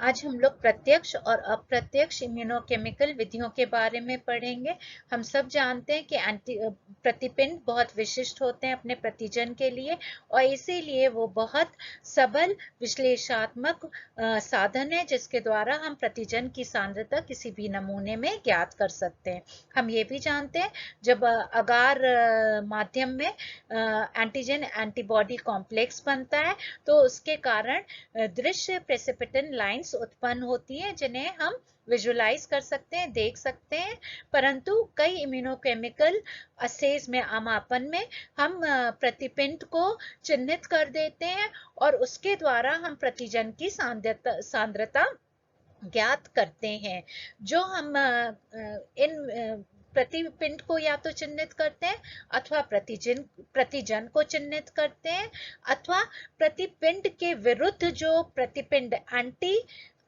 आज हम लोग प्रत्यक्ष और अप्रत्यक्ष इम्यूनोकेमिकल विधियों के बारे में पढ़ेंगे। हम सब जानते हैं कि प्रतिपिंड बहुत विशिष्ट होते हैं अपने प्रतिजन के लिए और इसीलिए वो बहुत सबल विश्लेषणात्मक साधन है जिसके द्वारा हम प्रतिजन की सांद्रता किसी भी नमूने में ज्ञात कर सकते हैं। हम ये भी जानते हैं जब अगार माध्यम में एंटीजन एंटीबॉडी कॉम्प्लेक्स बनता है तो उसके कारण दृश्य प्रेसिपिटेंट लाइंस उत्पन्न होती हैं जिन्हें हम विजुलाइज कर सकते हैं, देख सकते हैं। परंतु कई इम्यूनोकेमिकल असेज में मापन में हम प्रतिपिंड को चिन्हित कर देते हैं और उसके द्वारा हम प्रतिजन की सांद्रता ज्ञात करते हैं। जो हम इन प्रतिपिंड को या तो चिन्हित करते हैं अथवा प्रतिजन को चिन्हित करते हैं अथवा प्रतिपिंड के विरुद्ध जो प्रतिपिंड एंटी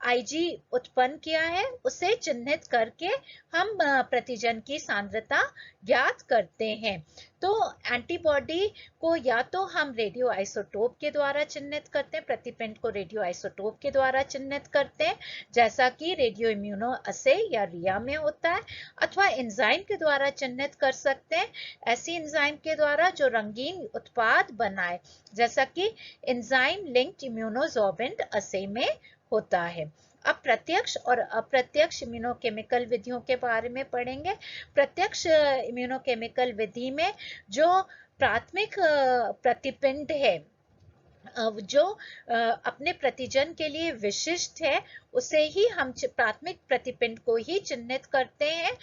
आईजी उत्पन्न किया है उसे चिन्हित करके हम प्रतिजन की सांद्रता ज्ञात करते हैं। तो एंटीबॉडी को या तो हम रेडियो आइसोटोप के द्वारा चिन्हित करते हैं, प्रतिपिंड को रेडियो आइसोटोप के द्वारा चिन्हित करते हैं जैसा कि रेडियो इम्यूनो असे या रिया में होता है, अथवा एंजाइम के द्वारा चिन्हित कर सकते हैं, ऐसी एंजाइम के द्वारा जो रंगीन उत्पाद बनाए जैसा कि एंजाइम लिंक्ड इम्यूनोसॉर्बेंट असे में होता है। अब प्रत्यक्ष और अप्रत्यक्ष इम्यूनोकेमिकल विधियों के बारे में पढ़ेंगे। प्रत्यक्ष इम्यूनोकेमिकल विधि में जो प्राथमिक प्रतिपिंड है जो अपने प्रतिजन के लिए विशिष्ट है उसे ही हम प्राथमिक प्रतिपिंड को ही चिन्हित करते हैं।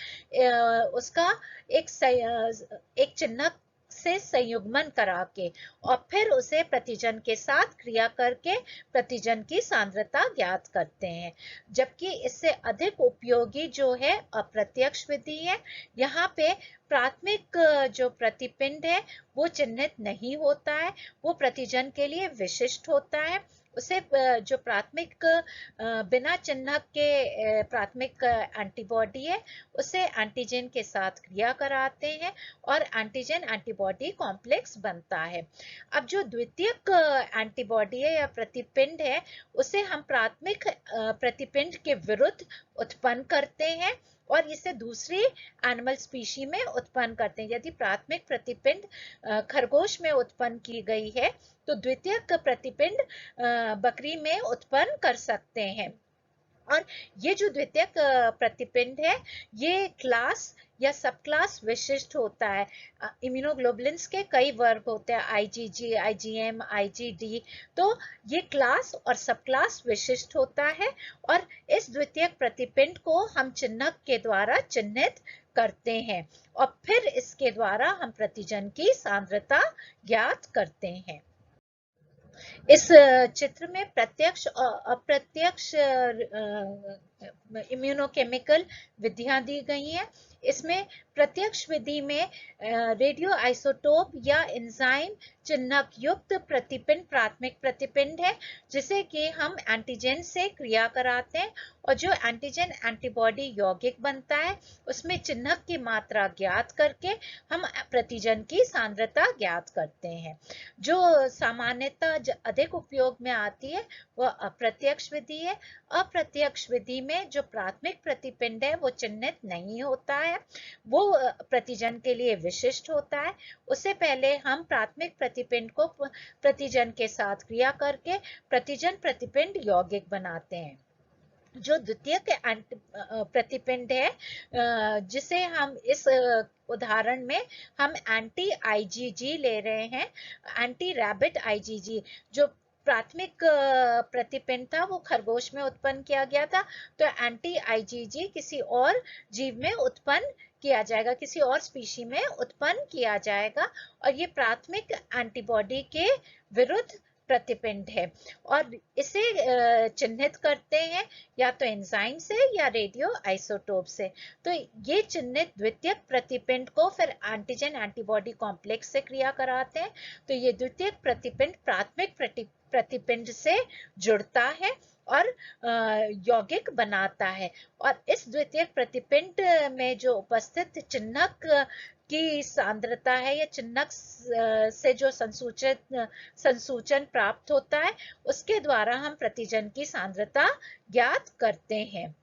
उसका एक चिन्हक से संयुग्मन करा के और फिर उसे प्रतिजन के साथ क्रिया करके प्रतिजन की सांद्रता ज्ञात करते हैं। जबकि इससे अधिक उपयोगी जो है अप्रत्यक्ष विधि है। यहाँ पे प्राथमिक जो प्रतिपिंड है वो चिन्हित नहीं होता है, वो प्रतिजन के लिए विशिष्ट होता है। उसे जो प्राथमिक बिना चिन्हक के प्राथमिक एंटीबॉडी है उसे एंटीजन के साथ क्रिया कराते हैं और एंटीजन एंटीबॉडी कॉम्प्लेक्स बनता है। अब जो द्वितीयक एंटीबॉडी है या प्रतिपिंड है उसे हम प्राथमिक प्रतिपिंड के विरुद्ध उत्पन्न करते हैं और इसे दूसरी एनिमल स्पीशी में उत्पन्न करते हैं। यदि प्राथमिक प्रतिपिंड खरगोश में उत्पन्न की गई है तो द्वितीयक प्रतिपिंड बकरी में उत्पन्न कर सकते हैं। और ये जो द्वितीयक प्रतिपिंड है ये क्लास या सब क्लास विशिष्ट होता है। इम्यूनोग्लोबुलिन्स के कई वर्ग होते हैं, आईजीजी, आईजीएम, आईजीडी, तो ये क्लास और सब क्लास विशिष्ट होता है और इस द्वितीयक प्रतिपिंड को हम चिन्हक के द्वारा चिन्हित करते हैं और फिर इसके द्वारा हम प्रतिजन की सांद्रता ज्ञात करते हैं। इस चित्र में प्रत्यक्ष और अप्रत्यक्ष इम्यूनोकेमिकल विधियां दी गई हैं। इसमें प्रत्यक्ष विधि में रेडियो आइसोटोप या एंजाइम चिन्हक युक्त प्रतिपिंड प्राथमिक प्रतिपिंड है जिसे कि हम एंटीजन से क्रिया कराते हैं और जो एंटीजन एंटीबॉडी यौगिक बनता है उसमें चिन्हक की मात्रा ज्ञात करके हम प्रतिजन की सांद्रता ज्ञात करते हैं। जो सामान्यतः अधिक उपयोग में आती है वह अप्रत्यक्ष विधि है। अप्रत्यक्ष विधि में जो प्राथमिक प्रतिपिंड है वो चिन्हित नहीं होता है, वो प्रतिजन के लिए विशिष्ट होता है। उससे पहले हम प्राथमिक प्रतिपिंड को प्रतिजन के साथ क्रिया करके प्रतिजन प्रतिपिंड यौगिक बनाते हैं। जो द्वितीयक प्रतिपिंड है जिसे हम इस उदाहरण में हम एंटी आईजीजी ले रहे हैं, एंटी रैबिट आईजीजी। जो प्राथमिक प्रतिपिंड था वो खरगोश में उत्पन्न किया गया था तो एंटी आईजीजी किसी और जीव में उत्पन्न किया जाएगा, किसी और स्पीशी में उत्पन्न किया जाएगा और ये प्राथमिक एंटीबॉडी के विरुद्ध प्रतिपिंड है और इसे चिन्हित करते हैं या तो एंजाइम से या रेडियो आइसोटोप से। तो ये चिन्हित द्वितीयक प्रतिपिंड को फिर एंटीजन एंटीबॉडी कॉम्प्लेक्स से क्रिया कराते हैं तो ये द्वितीयक प्रतिपिंड प्राथमिक प्रतिपिंड से जुड़ता है और यौगिक बनाता है और इस द्वितीयक प्रतिपिंड में जो उपस्थित चिन्हक की सांद्रता है या चिन्हक से जो संसूचन प्राप्त होता है, उसके द्वारा हम प्रतिजन की सांद्रता ज्ञात करते हैं।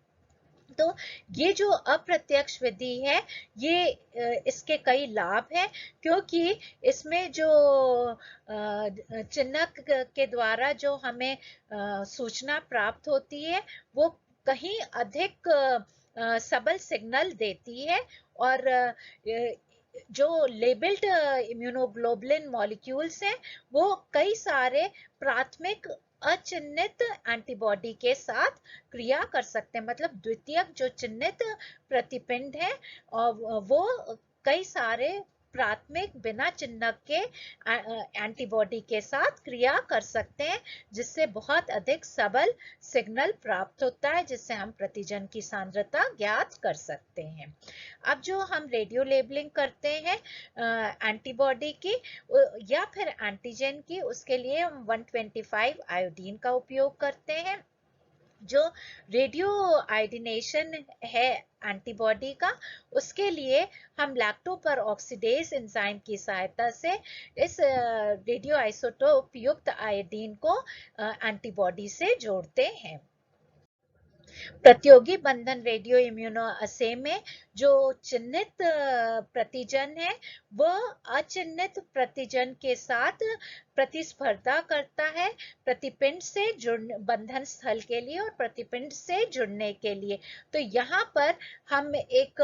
तो ये जो अप्रत्यक्ष विधि है, ये इसके कई लाभ हैं, क्योंकि इसमें जो चिन्हक के द्वारा जो हमें सूचना प्राप्त होती है, वो कहीं अधिक सबल सिग्नल देती है, और जो लेबल्ड इम्यूनोग्लोबुलिन मॉलिक्यूल्स हैं, वो कई सारे प्राथमिक अचिन्हित एंटीबॉडी के साथ क्रिया कर सकते हैं। मतलब द्वितीयक जो चिन्हित प्रतिपिंड है, और वो कई सारे प्राथमिक बिना चिन्हक के एंटीबॉडी के साथ क्रिया कर सकते हैं, जिससे बहुत अधिक सबल सिग्नल प्राप्त होता है, जिससे हम प्रतिजन की सांद्रता ज्ञात कर सकते हैं। अब जो हम रेडियो लेबलिंग करते हैं एंटीबॉडी की या फिर एंटीजन की, उसके लिए हम 125 आयोडीन का उपयोग करते हैं। जो रेडियो आयोडीनेशन है एंटीबॉडी का, उसके लिए हम लैक्टोपर ऑक्सीडेज एंजाइम की सहायता से इस रेडियो आइसोटोप युक्त आयोडीन को एंटीबॉडी से जोड़ते हैं। प्रतियोगी बंधन रेडियो इम्यूनो असे में जो चिन्हित प्रतिजन है, वह अचिन्हित प्रतिजन के साथ प्रतिस्पर्धा करता है प्रतिपिंड से जुड़ने, बंधन स्थल के लिए और प्रतिपिंड से जुड़ने के लिए। तो यहाँ पर हम एक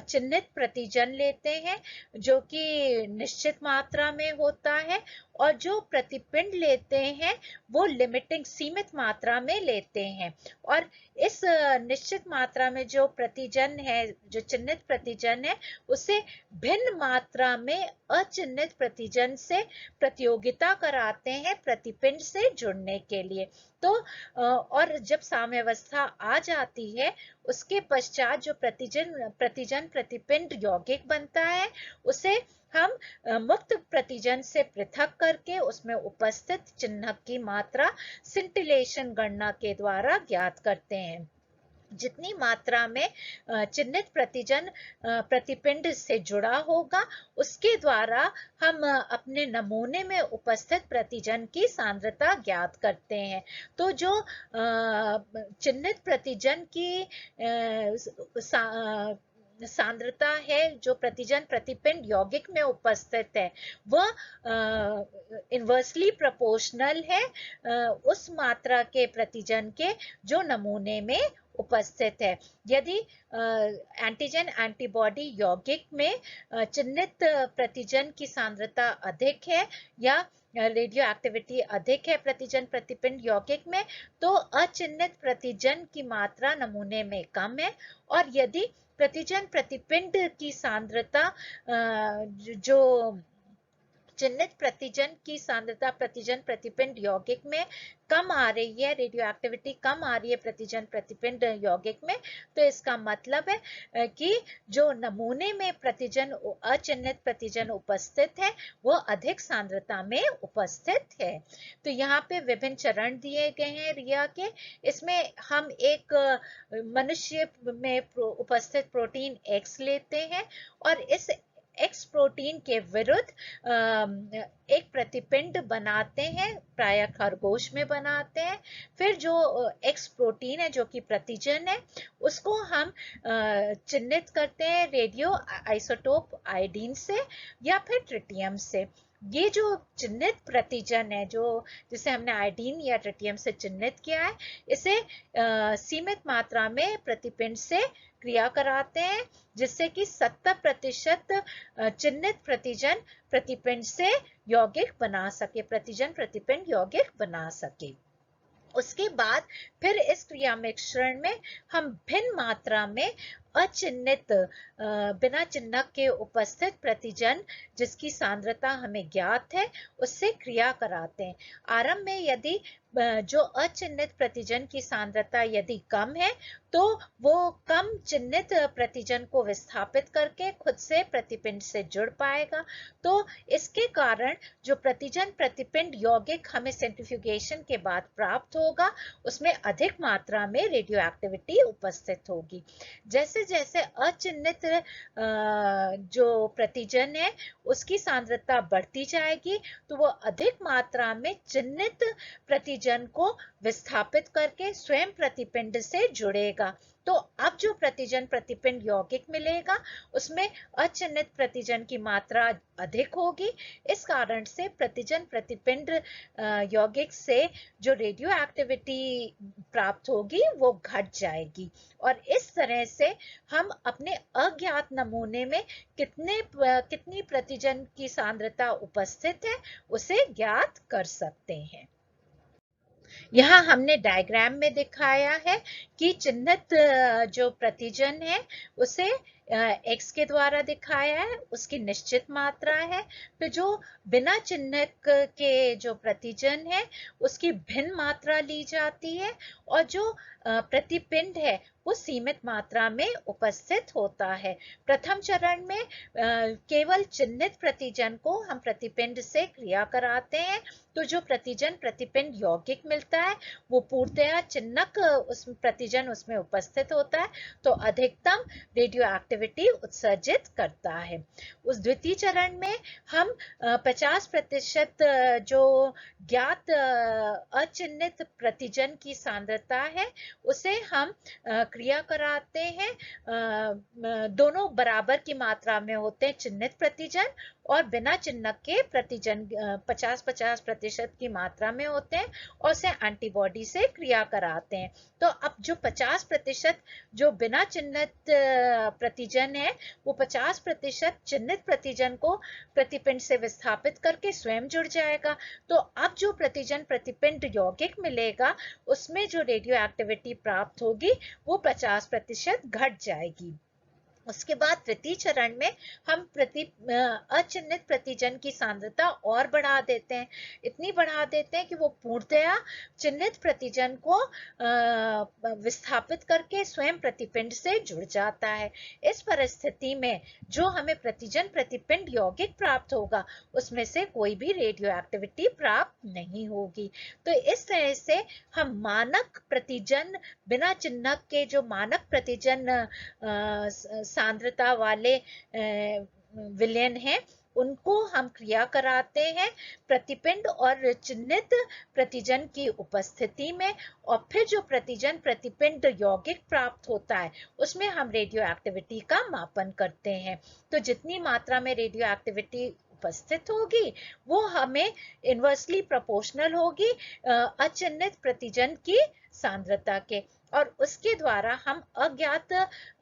चिन्हित प्रतिजन लेते हैं जो कि निश्चित मात्रा में होता है, और जो प्रतिपिंड लेते हैं वो लिमिटिंग सीमित मात्रा में लेते हैं। और इस निश्चित मात्रा में जो प्रतिजन है, जो चिन्हित प्रतिजन है, उसे भिन्न मात्रा में अचिन्हित प्रतिजन से प्रतियोगिता कराते हैं प्रतिपिंड से जुड़ने के लिए। तो और जब साम्यावस्था आ जाती है, उसके पश्चात जो प्रतिजन प्रतिपिंड यौगिक बनता है, उसे हम मुक्त प्रतिजन से पृथक करके उसमें उपस्थित चिन्हक की मात्रा सिंटिलेशन गणना के द्वारा ज्ञात करते हैं। जितनी मात्रा में चिन्हित प्रतिजन प्रतिपिंड से जुड़ा होगा, उसके द्वारा हम अपने नमूने में उपस्थित प्रतिजन की सांद्रता ज्ञात करते हैं। तो जो चिन्हित प्रतिजन की सांद्रता है, जो प्रतिजन प्रतिपिंड यौगिक में उपस्थित है, वह इनवर्सली प्रोपोर्शनल है उस मात्रा के प्रतिजन के जो नमूने में उपस्थित है। यदि एंटीजन एंटीबॉडी यौगिक में चिन्हित प्रतिजन की सांद्रता अधिक है या रेडियो एक्टिविटी अधिक है प्रतिजन प्रतिपिंड यौगिक में, तो अचिन्हित प्रतिजन की मात्रा नमूने में कम है। और यदि प्रतिजन प्रतिपिंड की सांद्रता जो चिन्हित प्रतिजन की सांद्रता प्रतिजन प्रतिपिंड यौगिक में कम आ रही है, रेडियो एक्टिविटी कम आ रही है प्रतिजन प्रतिपिंड यौगिक में, तो इसका मतलब है कि जो नमूने में प्रतिजन अचिन्हित प्रतिजन उपस्थित है, वो अधिक सांद्रता में उपस्थित है। तो यहाँ पे विभिन्न चरण दिए गए हैं रिया के। इसमें हम एक मनुष्य में उपस्थित प्रोटीन X लेते हैं, और इस X प्रोटीन के विरुद्ध एक प्रतिपिंड बनाते हैं, प्रायः खरगोश में बनाते हैं। फिर जो X प्रोटीन है, जो कि प्रतिजन है, उसको हम चिन्हित करते हैं रेडियो आइसोटोप आयोडीन से या फिर ट्रिटियम से। ये जो चिन्हित प्रतिजन है, जो जिसे हमने आयोडीन या ट्रिटियम से चिन्हित किया है, इसे सीमित मात्रा में प्रतिपिंड से क्रिया कराते हैं, जिससे कि 70% चिन्हित प्रतिजन प्रतिपिंड से यौगिक बना सके, प्रतिजन प्रतिपिंड यौगिक बना सके। उसके बाद फिर इस क्रिया मिश्रण में हम भिन्न मात्रा में अचिन्हित बिना चिन्हक के उपस्थित प्रतिजन जिसकी सांद्रता हमें ज्ञात है, उससे क्रिया कराते हैं। आरंभ में यदि जो अचिन्हित प्रतिजन की सांद्रता यदि कम है, तो वो कम चिन्हित प्रतिजन को विस्थापित करके खुद से प्रतिपिंड से जुड़ पाएगा। तो इसके कारण जो प्रतिजन प्रतिपिंड यौगिक हमें सेंट्रीफ्यूगेशन के बाद प्राप्त होगा, उसमें अधिक मात्रा में रेडियो एक्टिविटी उपस्थित होगी। जैसे जैसे अचिह्नित जो प्रतिजन है उसकी सांद्रता बढ़ती जाएगी तो वो अधिक मात्रा में चिह्नित प्रतिजन को विस्थापित करके स्वयं प्रतिपिंड से जुड़ेगा। तो अब जो प्रतिजन प्रतिपिंड यौगिक मिलेगा उसमें अचिह्नित प्रतिजन की मात्रा अधिक होगी। इस कारण से प्रतिजन प्रतिपिंड यौगिक से जो रेडियो एक्टिविटी प्राप्त होगी वो घट जाएगी और इस तरह से हम अपने अज्ञात नमूने में कितनी प्रतिजन की सांद्रता उपस्थित है उसे ज्ञात कर सकते हैं। यहाँ हमने डायग्राम में दिखाया है कि चिह्नित जो प्रतिजन है उसे x के द्वारा दिखाया है, उसकी निश्चित मात्रा है। तो जो बिना चिह्नित के जो प्रतिजन है उसकी भिन्न मात्रा ली जाती है और जो प्रतिपिंड है वो सीमित मात्रा में उपस्थित होता है। प्रथम चरण में केवल चिह्नित प्रतिजन को हम प्रतिपिंड से क्रिया कराते हैं तो जो प्रतिजन प्रतिपिंड यौगिक मिलता है वो पूर्णतया चिह्नक उस प्रतिजन उसमें उपस्थित होता है तो अधिकतम रेडियो एक्टिविटी उत्सर्जित करता है। उस द्वितीय चरण में हम 50% जो ज्ञात अचिह्नित प्रतिजन की सांद्रता है उसे हम क्रिया कराते हैं। दोनों बराबर की मात्रा में होते हैं चिह्नित प्रतिजन और बिना चिह्नक के प्रतिजन 50-50% की मात्रा में होते हैं और उसे एंटीबॉडी से क्रिया कराते हैं। तो अब जो 50% जो बिना चिह्नित प्रतिजन है वो 50% चिह्नित प्रतिजन को प्रतिपिंड से विस्थापित करके स्वयं जुड़ जाएगा। तो अब जो प्रतिजन प्रतिपिंड यौगिक मिलेगा उसमें जो रेडियो एक्टिविटी प्राप्त होगी वो 50% घट जाएगी। उसके बाद तृतीय चरण में हम अचिह्नित प्रतिजन की सांद्रता और बढ़ा देते हैं, इतनी बढ़ा देते हैं कि वो पूर्णतया चिह्नित प्रतिजन को विस्थापित करके स्वयं प्रतिपिंड से जुड़ जाता है। इस परिस्थिति में जो हमें प्रतिजन प्रतिपिंड यौगिक प्राप्त होगा उसमें से कोई भी रेडियो एक्टिविटी प्राप्त नहीं होगी। तो इस तरह से हम मानक प्रतिजन बिना चिह्नक के जो मानक प्रतिजन सांद्रता वाले विलयन हैं उनको हम क्रिया कराते हैं प्रतिपिंड और चिह्नित प्रतिजन की उपस्थिति में और फिर जो प्रतिजन प्रतिपिंड यौगिक प्राप्त होता है उसमें हम रेडियो एक्टिविटी का मापन करते हैं। तो जितनी मात्रा में रेडियो एक्टिविटी उपस्थित होगी वो हमें इनवर्सली प्रोपोर्शनल होगी अचिह्नित प्रतिजन की सांद्रता के और उसके द्वारा हम अज्ञात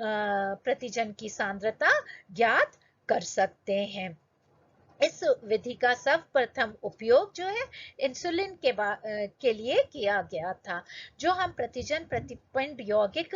प्रतिजन की सांद्रता ज्ञात कर सकते हैं। इस विधि का सर्वप्रथम उपयोग जो है इंसुलिन के लिए किया गया था। जो हम प्रतिजन प्रतिपिंड यौगिक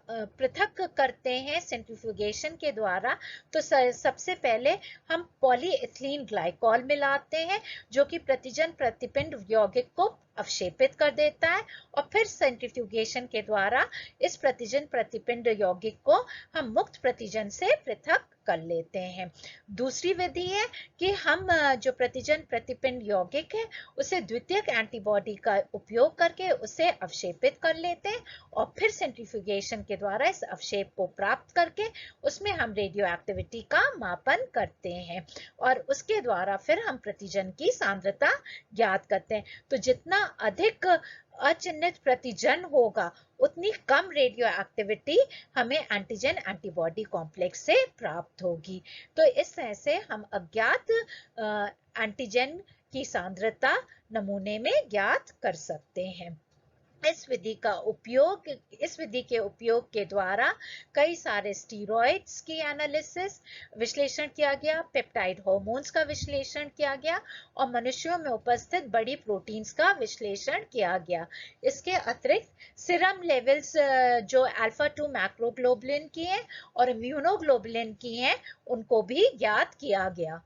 पृथक करते हैं सेंट्रीफ्यूगेशन के द्वारा तो सबसे पहले हम पॉलीइथिलीन ग्लाइकॉल मिलाते हैं जो कि प्रतिजन प्रतिपिंड यौगिक को अवशेपित कर देता है और फिर सेंट्रीफ्यूगेशन के द्वारा इस प्रतिजन प्रतिपिंड यौगिक को हम मुक्त प्रतिजन से पृथक कर लेते हैं। दूसरी विधि है कि हम जो प्रतिजन प्रतिपिंड यौगिक है उसे द्वितीयक एंटीबॉडी का उपयोग करके उसे अवशेपित कर लेते हैं और फिर सेंट्रीफ्यूगेशन के द्वारा इस अवशेप को प्राप्त करके उसमें हम रेडियो एक्टिविटी का मापन करते हैं और उसके द्वारा फिर हम प्रतिजन की सांद्रता ज्ञात करते हैं। तो जितना अधिक अचिह्नित प्रतिजन होगा उतनी कम रेडियो एक्टिविटी हमें एंटीजन एंटीबॉडी कॉम्प्लेक्स से प्राप्त होगी। तो इस तरह से हम अज्ञात एंटीजन की सांद्रता नमूने में ज्ञात कर सकते हैं। इस विधि के उपयोग के द्वारा कई सारे स्टीरॉइड्स की एनालिसिस विश्लेषण किया गया, पेप्टाइड हार्मोन्स का विश्लेषण किया गया और मनुष्यों में उपस्थित बड़ी प्रोटीन्स का विश्लेषण किया गया। इसके अतिरिक्त सीरम लेवल्स जो अल्फा 2 मैक्रोग्लोबुलिन की हैं और इम्यूनोग्लोबुलिन की हैं उनको भी ज्ञात किया गया।